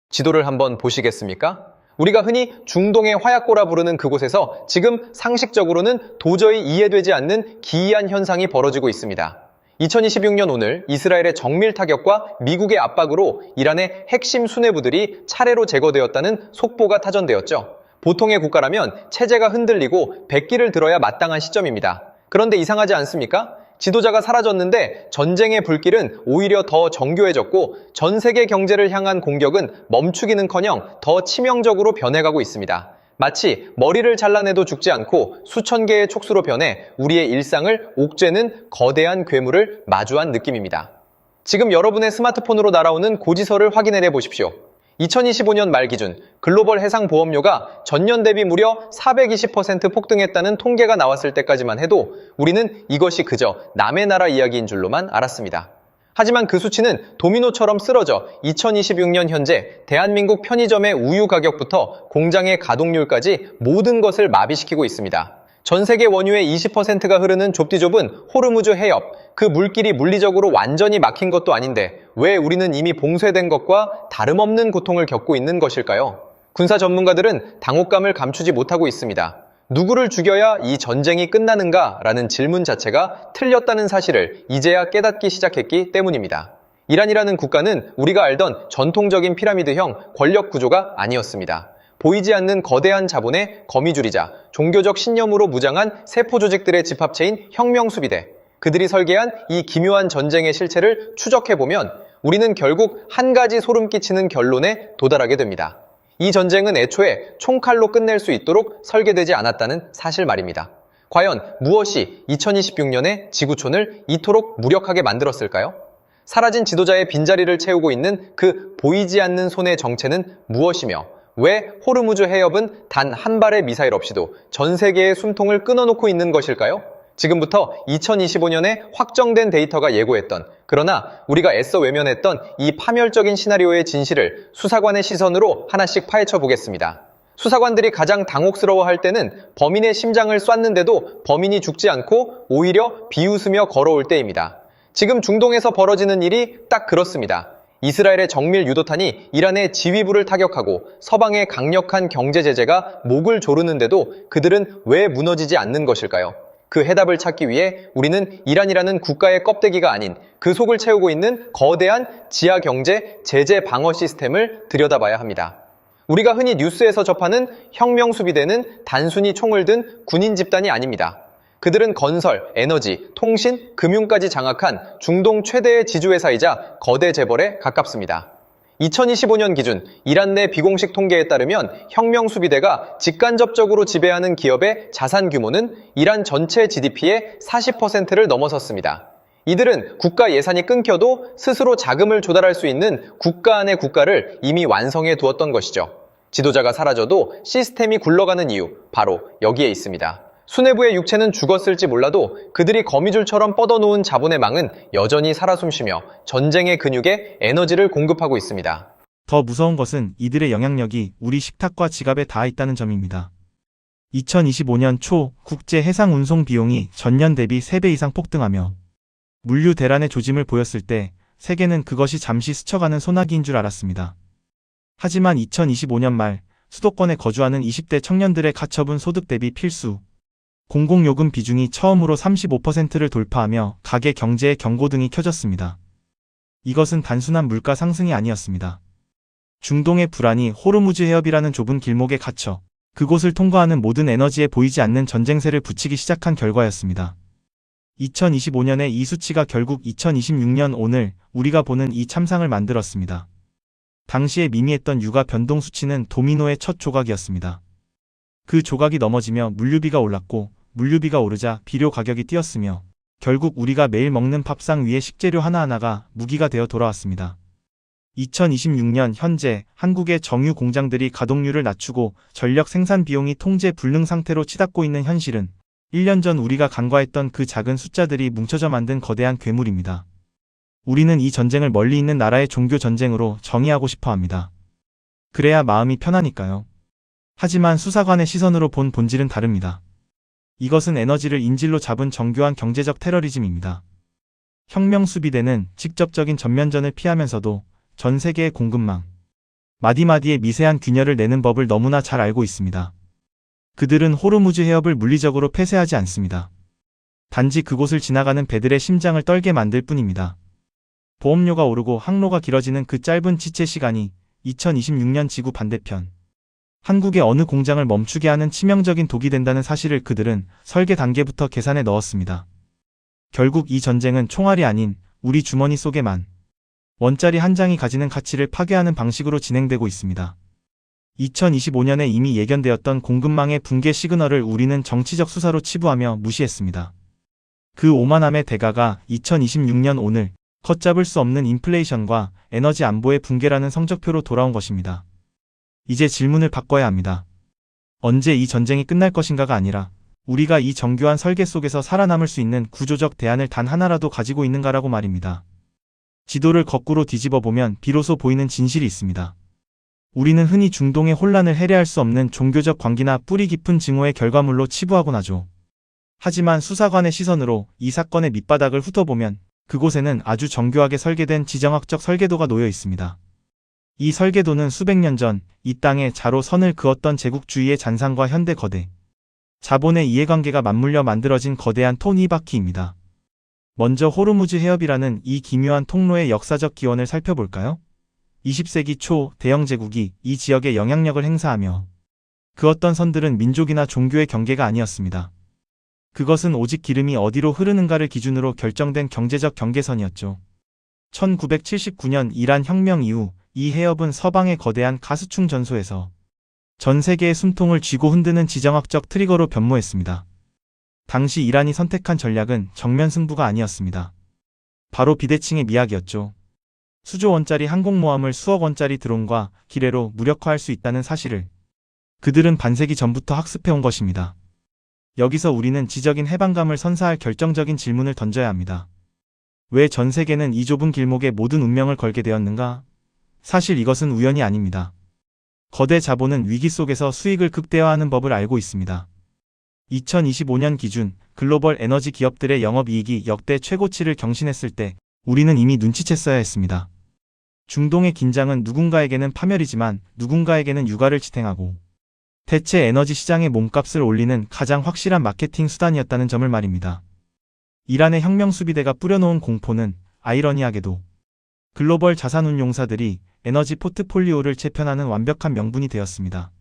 지도를 한번 보시겠습니까? 우리가 흔히 중동의 화약고라 부르는 그곳에서 지금 상식적으로는 도저히 이해되지 않는 기이한 현상이 벌어지고 있습니다. 2026년 오늘 이스라엘의 정밀 타격과 미국의 압박으로 이란의 핵심 수뇌부들이 차례로 제거되었다는 속보가 타전되었죠. 보통의 국가라면 체제가 흔들리고 백기를 들어야 마땅한 시점입니다. 그런데 이상하지 않습니까? 지도자가 사라졌는데 전쟁의 불길은 오히려 더 정교해졌고 전 세계 경제를 향한 공격은 멈추기는커녕 더 치명적으로 변해가고 있습니다. 마치 머리를 잘라내도 죽지 않고 수천 개의 촉수로 변해 우리의 일상을 옥죄는 거대한 괴물을 마주한 느낌입니다. 지금 여러분의 스마트폰으로 날아오는 고지서를 확인해 보십시오. 2025년 말 기준 글로벌 해상 보험료가 전년 대비 무려 420% 폭등했다는 통계가 나왔을 때까지만 해도 우리는 이것이 그저 남의 나라 이야기인 줄로만 알았습니다. 하지만 그 수치는 도미노처럼 쓰러져 2026년 현재 대한민국 편의점의 우유 가격부터 공장의 가동률까지 모든 것을 마비시키고 있습니다. 전 세계 원유의 20%가 흐르는 좁디좁은 호르무즈 해협, 그 물길이 물리적으로 완전히 막힌 것도 아닌데 왜 우리는 이미 봉쇄된 것과 다름없는 고통을 겪고 있는 것일까요? 군사 전문가들은 당혹감을 감추지 못하고 있습니다. 누구를 죽여야 이 전쟁이 끝나는가? 라는 질문 자체가 틀렸다는 사실을 이제야 깨닫기 시작했기 때문입니다. 이란이라는 국가는 우리가 알던 전통적인 피라미드형 권력 구조가 아니었습니다. 보이지 않는 거대한 자본의 거미줄이자 종교적 신념으로 무장한 세포 조직들의 집합체인 혁명수비대, 그들이 설계한 이 기묘한 전쟁의 실체를 추적해보면 우리는 결국 한 가지 소름 끼치는 결론에 도달하게 됩니다. 이 전쟁은 애초에 총칼로 끝낼 수 있도록 설계되지 않았다는 사실 말입니다. 과연 무엇이 2026년의 지구촌을 이토록 무력하게 만들었을까요? 사라진 지도자의 빈자리를 채우고 있는 그 보이지 않는 손의 정체는 무엇이며 왜 호르무즈 해협은 단 한 발의 미사일 없이도 전 세계의 숨통을 끊어놓고 있는 것일까요? 지금부터 2025년에 확정된 데이터가 예고했던, 그러나 우리가 애써 외면했던 이 파멸적인 시나리오의 진실을 수사관의 시선으로 하나씩 파헤쳐 보겠습니다. 수사관들이 가장 당혹스러워할 때는 범인의 심장을 쐈는데도 범인이 죽지 않고 오히려 비웃으며 걸어올 때입니다. 지금 중동에서 벌어지는 일이 딱 그렇습니다. 이스라엘의 정밀 유도탄이 이란의 지휘부를 타격하고 서방의 강력한 경제 제재가 목을 조르는데도 그들은 왜 무너지지 않는 것일까요? 그 해답을 찾기 위해 우리는 이란이라는 국가의 껍데기가 아닌 그 속을 채우고 있는 거대한 지하 경제 제재 방어 시스템을 들여다봐야 합니다. 우리가 흔히 뉴스에서 접하는 혁명수비대는 단순히 총을 든 군인 집단이 아닙니다. 그들은 건설, 에너지, 통신, 금융까지 장악한 중동 최대의 지주회사이자 거대 재벌에 가깝습니다. 2025년 기준 이란 내 비공식 통계에 따르면 혁명수비대가 직간접적으로 지배하는 기업의 자산 규모는 이란 전체 GDP의 40%를 넘어섰습니다. 이들은 국가 예산이 끊겨도 스스로 자금을 조달할 수 있는 국가 안의 국가를 이미 완성해 두었던 것이죠. 지도자가 사라져도 시스템이 굴러가는 이유, 바로 여기에 있습니다. 수뇌부의 육체는 죽었을지 몰라도 그들이 거미줄처럼 뻗어놓은 자본의 망은 여전히 살아 숨쉬며 전쟁의 근육에 에너지를 공급하고 있습니다. 더 무서운 것은 이들의 영향력이 우리 식탁과 지갑에 닿아 있다는 점입니다. 2025년 초 국제 해상 운송 비용이 전년 대비 3배 이상 폭등하며 물류 대란의 조짐을 보였을 때 세계는 그것이 잠시 스쳐가는 소나기인 줄 알았습니다. 하지만 2025년 말 수도권에 거주하는 20대 청년들의 가처분 소득 대비 필수 공공요금 비중이 처음으로 35%를 돌파하며 가계 경제의 경고등이 켜졌습니다. 이것은 단순한 물가 상승이 아니었습니다. 중동의 불안이 호르무즈 해협이라는 좁은 길목에 갇혀 그곳을 통과하는 모든 에너지에 보이지 않는 전쟁세를 붙이기 시작한 결과였습니다. 2025년의 이 수치가 결국 2026년 오늘 우리가 보는 이 참상을 만들었습니다. 당시에 미미했던 유가 변동 수치는 도미노의 첫 조각이었습니다. 그 조각이 넘어지며 물류비가 올랐고 물류비가 오르자 비료 가격이 뛰었으며 결국 우리가 매일 먹는 밥상 위에 식재료 하나하나가 무기가 되어 돌아왔습니다. 2026년 현재 한국의 정유 공장들이 가동률을 낮추고 전력 생산 비용이 통제 불능 상태로 치닫고 있는 현실은 1년 전 우리가 간과했던 그 작은 숫자들이 뭉쳐져 만든 거대한 괴물입니다. 우리는 이 전쟁을 멀리 있는 나라의 종교 전쟁으로 정의하고 싶어 합니다. 그래야 마음이 편하니까요. 하지만 수사관의 시선으로 본 본질은 다릅니다. 이것은 에너지를 인질로 잡은 정교한 경제적 테러리즘입니다. 혁명수비대는 직접적인 전면전을 피하면서도 전 세계의 공급망, 마디마디에 미세한 균열을 내는 법을 너무나 잘 알고 있습니다. 그들은 호르무즈 해협을 물리적으로 폐쇄하지 않습니다. 단지 그곳을 지나가는 배들의 심장을 떨게 만들 뿐입니다. 보험료가 오르고 항로가 길어지는 그 짧은 지체 시간이 2026년 지구 반대편 한국의 어느 공장을 멈추게 하는 치명적인 독이 된다는 사실을 그들은 설계 단계부터 계산에 넣었습니다. 결국 이 전쟁은 총알이 아닌 우리 주머니 속에만 원짜리 한 장이 가지는 가치를 파괴하는 방식으로 진행되고 있습니다. 2025년에 이미 예견되었던 공급망의 붕괴 시그널을 우리는 정치적 수사로 치부하며 무시했습니다. 그 오만함의 대가가 2026년 오늘 걷잡을 수 없는 인플레이션과 에너지 안보의 붕괴라는 성적표로 돌아온 것입니다. 이제 질문을 바꿔야 합니다. 언제 이 전쟁이 끝날 것인가가 아니라 우리가 이 정교한 설계 속에서 살아남을 수 있는 구조적 대안을 단 하나라도 가지고 있는가라고 말입니다. 지도를 거꾸로 뒤집어 보면 비로소 보이는 진실이 있습니다. 우리는 흔히 중동의 혼란을 해례할 수 없는 종교적 광기나 뿌리 깊은 증오의 결과물로 치부하곤 하죠. 하지만 수사관의 시선으로 이 사건의 밑바닥을 훑어보면 그곳에는 아주 정교하게 설계된 지정학적 설계도가 놓여 있습니다. 이 설계도는 수백 년 전 이 땅에 자로 선을 그었던 제국주의의 잔상과 현대 거대 자본의 이해관계가 맞물려 만들어진 거대한 톱니바퀴입니다. 먼저 호르무즈 해협이라는 이 기묘한 통로의 역사적 기원을 살펴볼까요? 20세기 초 대영 제국이 이 지역에 영향력을 행사하며 그 어떤 선들은 민족이나 종교의 경계가 아니었습니다. 그것은 오직 기름이 어디로 흐르는가를 기준으로 결정된 경제적 경계선이었죠. 1979년 이란 혁명 이후 이 해협은 서방의 거대한 가스충 전소에서 전 세계의 숨통을 쥐고 흔드는 지정학적 트리거로 변모했습니다. 당시 이란이 선택한 전략은 정면 승부가 아니었습니다. 바로 비대칭의 미학이었죠. 수조 원짜리 항공모함을 수억 원짜리 드론과 기뢰로 무력화할 수 있다는 사실을 그들은 반세기 전부터 학습해온 것입니다. 여기서 우리는 지적인 해방감을 선사할 결정적인 질문을 던져야 합니다. 왜 전 세계는 이 좁은 길목에 모든 운명을 걸게 되었는가? 사실 이것은 우연이 아닙니다. 거대 자본은 위기 속에서 수익을 극대화하는 법을 알고 있습니다. 2025년 기준 글로벌 에너지 기업들의 영업이익이 역대 최고치를 경신했을 때 우리는 이미 눈치챘어야 했습니다. 중동의 긴장은 누군가에게는 파멸이지만 누군가에게는 유가를 지탱하고 대체 에너지 시장의 몸값을 올리는 가장 확실한 마케팅 수단이었다는 점을 말입니다. 이란의 혁명 수비대가 뿌려놓은 공포는 아이러니하게도 글로벌 자산운용사들이 에너지 포트폴리오를 재편하는 완벽한 명분이 되었습니다.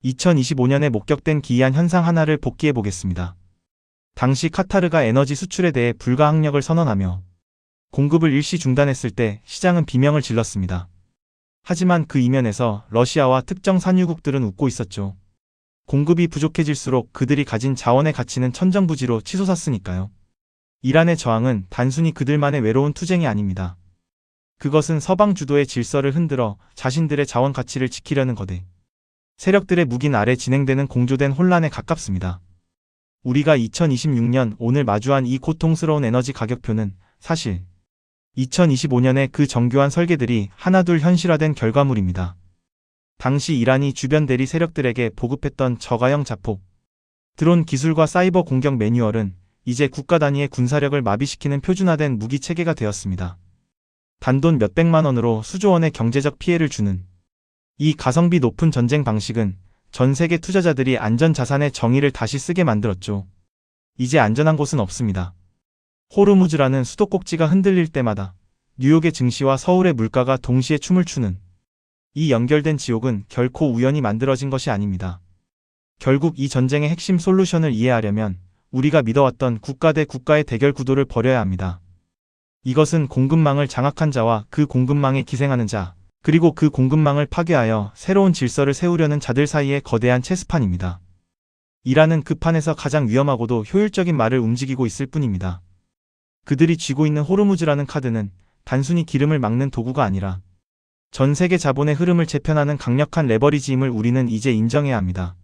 2025년에 목격된 기이한 현상 하나를 복기해 보겠습니다. 당시 카타르가 에너지 수출에 대해 불가항력을 선언하며 공급을 일시 중단했을 때 시장은 비명을 질렀습니다. 하지만 그 이면에서 러시아와 특정 산유국들은 웃고 있었죠. 공급이 부족해질수록 그들이 가진 자원의 가치는 천정부지로 치솟았으니까요. 이란의 저항은 단순히 그들만의 외로운 투쟁이 아닙니다. 그것은 서방 주도의 질서를 흔들어 자신들의 자원 가치를 지키려는 거대 세력들의 묵인 아래 진행되는 공조된 혼란에 가깝습니다. 우리가 2026년 오늘 마주한 이 고통스러운 에너지 가격표는 사실 2025년의 그 정교한 설계들이 하나둘 현실화된 결과물입니다. 당시 이란이 주변 대리 세력들에게 보급했던 저가형 자폭, 드론 기술과 사이버 공격 매뉴얼은 이제 국가 단위의 군사력을 마비시키는 표준화된 무기 체계가 되었습니다. 단돈 몇백만 원으로 수조 원의 경제적 피해를 주는 이 가성비 높은 전쟁 방식은 전 세계 투자자들이 안전자산의 정의를 다시 쓰게 만들었죠. 이제 안전한 곳은 없습니다. 호르무즈라는 수도꼭지가 흔들릴 때마다 뉴욕의 증시와 서울의 물가가 동시에 춤을 추는 이 연결된 지옥은 결코 우연히 만들어진 것이 아닙니다. 결국 이 전쟁의 핵심 솔루션을 이해하려면 우리가 믿어왔던 국가 대 국가의 대결 구도를 버려야 합니다. 이것은 공급망을 장악한 자와 그 공급망에 기생하는 자, 그리고 그 공급망을 파괴하여 새로운 질서를 세우려는 자들 사이의 거대한 체스판입니다. 이란은 그 판에서 가장 위험하고도 효율적인 말을 움직이고 있을 뿐입니다. 그들이 쥐고 있는 호르무즈라는 카드는 단순히 기름을 막는 도구가 아니라 전 세계 자본의 흐름을 재편하는 강력한 레버리지임을 우리는 이제 인정해야 합니다.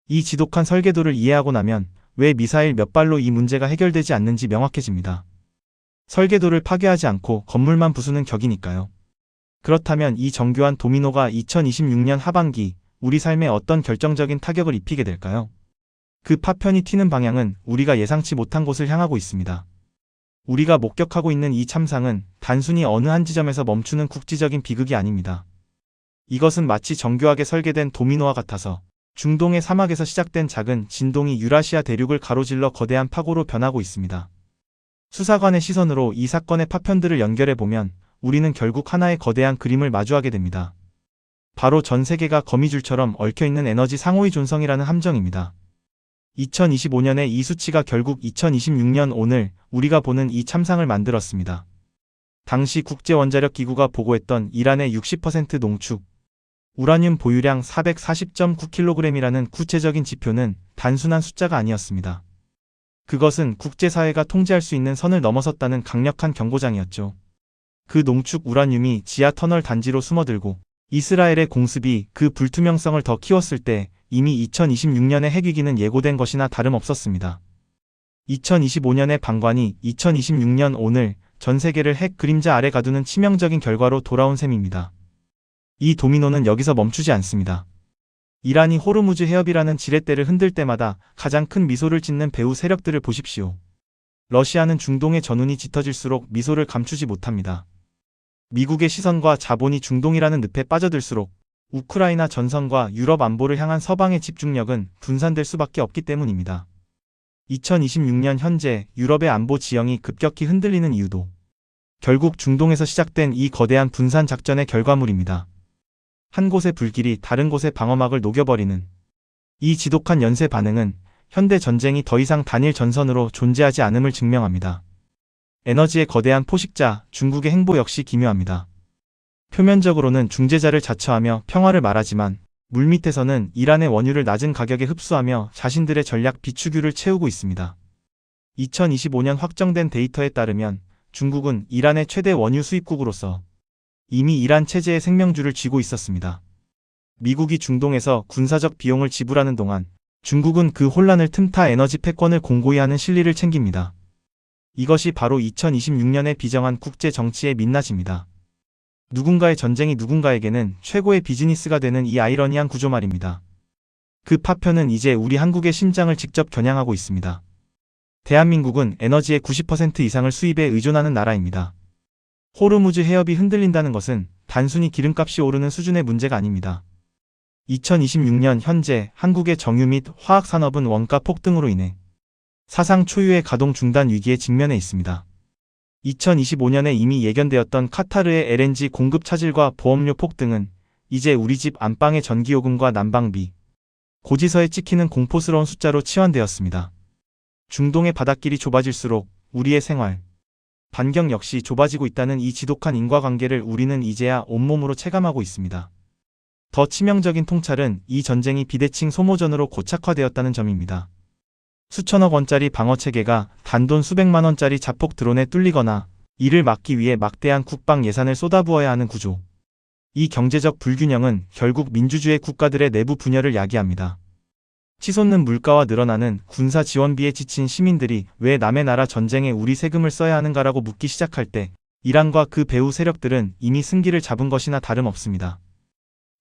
이 지독한 설계도를 이해하고 나면 왜 미사일 몇 발로 이 문제가 해결되지 않는지 명확해집니다. 설계도를 파괴하지 않고 건물만 부수는 격이니까요. 그렇다면 이 정교한 도미노가 2026년 하반기 우리 삶에 어떤 결정적인 타격을 입히게 될까요? 그 파편이 튀는 방향은 우리가 예상치 못한 곳을 향하고 있습니다. 우리가 목격하고 있는 이 참상은 단순히 어느 한 지점에서 멈추는 국지적인 비극이 아닙니다. 이것은 마치 정교하게 설계된 도미노와 같아서 중동의 사막에서 시작된 작은 진동이 유라시아 대륙을 가로질러 거대한 파고로 변하고 있습니다. 수사관의 시선으로 이 사건의 파편들을 연결해보면 우리는 결국 하나의 거대한 그림을 마주하게 됩니다. 바로 전 세계가 거미줄처럼 얽혀있는 에너지 상호의 존성이라는 함정입니다. 2025년의 이 수치가 결국 2026년 오늘 우리가 보는 이 참상을 만들었습니다. 당시 국제원자력기구가 보고했던 이란의 60% 농축, 우라늄 보유량 440.9kg이라는 구체적인 지표는 단순한 숫자가 아니었습니다. 그것은 국제사회가 통제할 수 있는 선을 넘어섰다는 강력한 경고장이었죠. 그 농축 우라늄이 지하 터널 단지로 숨어들고 이스라엘의 공습이 그 불투명성을 더 키웠을 때 이미 2026년의 핵위기는 예고된 것이나 다름없었습니다. 2025년의 방관이 2026년 오늘 전 세계를 핵 그림자 아래 가두는 치명적인 결과로 돌아온 셈입니다. 이 도미노는 여기서 멈추지 않습니다. 이란이 호르무즈 해협이라는 지렛대를 흔들 때마다 가장 큰 미소를 짓는 배후 세력들을 보십시오. 러시아는 중동의 전운이 짙어질수록 미소를 감추지 못합니다. 미국의 시선과 자본이 중동이라는 늪에 빠져들수록 우크라이나 전선과 유럽 안보를 향한 서방의 집중력은 분산될 수밖에 없기 때문입니다. 2026년 현재 유럽의 안보 지형이 급격히 흔들리는 이유도 결국 중동에서 시작된 이 거대한 분산 작전의 결과물입니다. 한 곳의 불길이 다른 곳의 방어막을 녹여버리는 이 지독한 연쇄 반응은 현대 전쟁이 더 이상 단일 전선으로 존재하지 않음을 증명합니다. 에너지의 거대한 포식자 중국의 행보 역시 기묘합니다. 표면적으로는 중재자를 자처하며 평화를 말하지만 물밑에서는 이란의 원유를 낮은 가격에 흡수하며 자신들의 전략 비축유를 채우고 있습니다. 2025년 확정된 데이터에 따르면 중국은 이란의 최대 원유 수입국으로서 이미 이란 체제의 생명줄을 쥐고 있었습니다. 미국이 중동에서 군사적 비용을 지불하는 동안 중국은 그 혼란을 틈타 에너지 패권을 공고히 하는 실리를 챙깁니다. 이것이 바로 2026년의 비정한 국제 정치의 민낯입니다. 누군가의 전쟁이 누군가에게는 최고의 비즈니스가 되는 이 아이러니한 구조 말입니다. 그 파편은 이제 우리 한국의 심장을 직접 겨냥하고 있습니다. 대한민국은 에너지의 90% 이상을 수입에 의존하는 나라입니다. 호르무즈 해협이 흔들린다는 것은 단순히 기름값이 오르는 수준의 문제가 아닙니다. 2026년 현재 한국의 정유 및 화학산업은 원가 폭등으로 인해 사상 초유의 가동 중단 위기에 직면해 있습니다. 2025년에 이미 예견되었던 카타르의 LNG 공급 차질과 보험료 폭등은 이제 우리 집 안방의 전기요금과 난방비, 고지서에 찍히는 공포스러운 숫자로 치환되었습니다. 중동의 바닷길이 좁아질수록 우리의 생활, 반경 역시 좁아지고 있다는 이 지독한 인과관계를 우리는 이제야 온몸으로 체감하고 있습니다. 더 치명적인 통찰은 이 전쟁이 비대칭 소모전으로 고착화되었다는 점입니다. 수천억 원짜리 방어체계가 단돈 수백만 원짜리 자폭 드론에 뚫리거나 이를 막기 위해 막대한 국방 예산을 쏟아부어야 하는 구조. 이 경제적 불균형은 결국 민주주의 국가들의 내부 분열을 야기합니다. 치솟는 물가와 늘어나는 군사 지원비에 지친 시민들이 왜 남의 나라 전쟁에 우리 세금을 써야 하는가라고 묻기 시작할 때 이란과 그 배후 세력들은 이미 승기를 잡은 것이나 다름없습니다.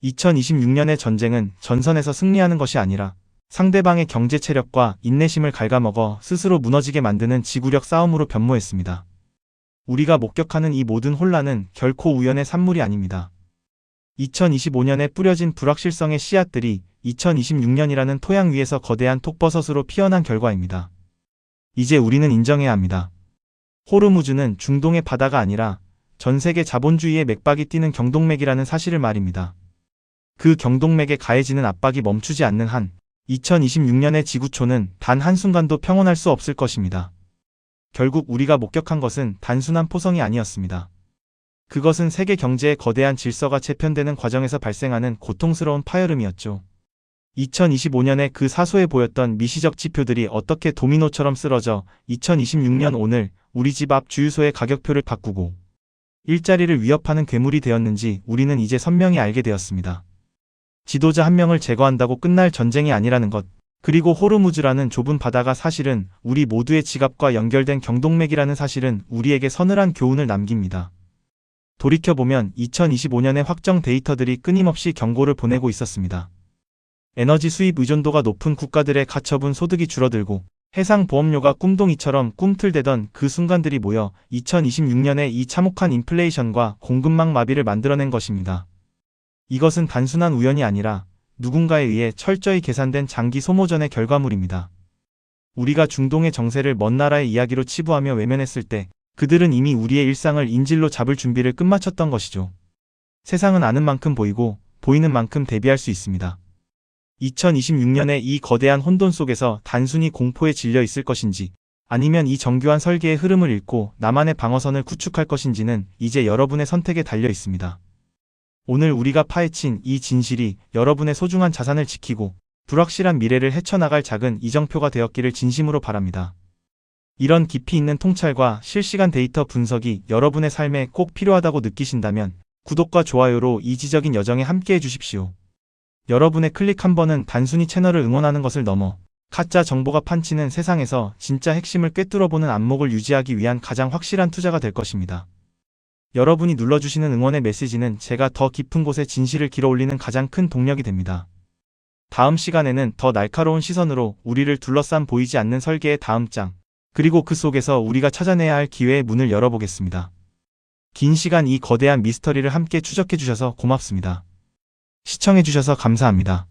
2026년의 전쟁은 전선에서 승리하는 것이 아니라 상대방의 경제 체력과 인내심을 갉아먹어 스스로 무너지게 만드는 지구력 싸움으로 변모했습니다. 우리가 목격하는 이 모든 혼란은 결코 우연의 산물이 아닙니다. 2025년에 뿌려진 불확실성의 씨앗들이 2026년이라는 토양 위에서 거대한 톡버섯으로 피어난 결과입니다. 이제 우리는 인정해야 합니다. 호르무즈는 중동의 바다가 아니라 전 세계 자본주의의 맥박이 뛰는 경동맥이라는 사실을 말입니다. 그 경동맥에 가해지는 압박이 멈추지 않는 한 2026년의 지구촌은 단 한순간도 평온할 수 없을 것입니다. 결국 우리가 목격한 것은 단순한 포성이 아니었습니다. 그것은 세계 경제의 거대한 질서가 재편되는 과정에서 발생하는 고통스러운 파열음이었죠. 2025년에 그 사소해 보였던 미시적 지표들이 어떻게 도미노처럼 쓰러져 2026년 오늘 우리 집 앞 주유소의 가격표를 바꾸고 일자리를 위협하는 괴물이 되었는지 우리는 이제 선명히 알게 되었습니다. 지도자 한 명을 제거한다고 끝날 전쟁이 아니라는 것, 그리고 호르무즈라는 좁은 바다가 사실은 우리 모두의 지갑과 연결된 경동맥이라는 사실은 우리에게 서늘한 교훈을 남깁니다. 돌이켜보면 2025년의 확정 데이터들이 끊임없이 경고를 보내고 있었습니다. 에너지 수입 의존도가 높은 국가들의 가처분 소득이 줄어들고 해상 보험료가 꿈동이처럼 꿈틀대던 그 순간들이 모여 2026년에 이 참혹한 인플레이션과 공급망 마비를 만들어낸 것입니다. 이것은 단순한 우연이 아니라 누군가에 의해 철저히 계산된 장기 소모전의 결과물입니다. 우리가 중동의 정세를 먼 나라의 이야기로 치부하며 외면했을 때 그들은 이미 우리의 일상을 인질로 잡을 준비를 끝마쳤던 것이죠. 세상은 아는 만큼 보이고 보이는 만큼 대비할 수 있습니다. 2026년의 이 거대한 혼돈 속에서 단순히 공포에 질려 있을 것인지 아니면 이 정교한 설계의 흐름을 읽고 나만의 방어선을 구축할 것인지는 이제 여러분의 선택에 달려 있습니다. 오늘 우리가 파헤친 이 진실이 여러분의 소중한 자산을 지키고 불확실한 미래를 헤쳐나갈 작은 이정표가 되었기를 진심으로 바랍니다. 이런 깊이 있는 통찰과 실시간 데이터 분석이 여러분의 삶에 꼭 필요하다고 느끼신다면 구독과 좋아요로 이지적인 여정에 함께해 주십시오. 여러분의 클릭 한 번은 단순히 채널을 응원하는 것을 넘어 가짜 정보가 판치는 세상에서 진짜 핵심을 꿰뚫어보는 안목을 유지하기 위한 가장 확실한 투자가 될 것입니다. 여러분이 눌러주시는 응원의 메시지는 제가 더 깊은 곳에 진실을 길어올리는 가장 큰 동력이 됩니다. 다음 시간에는 더 날카로운 시선으로 우리를 둘러싼 보이지 않는 설계의 다음 장, 그리고 그 속에서 우리가 찾아내야 할 기회의 문을 열어보겠습니다. 긴 시간 이 거대한 미스터리를 함께 추적해주셔서 고맙습니다. 시청해주셔서 감사합니다.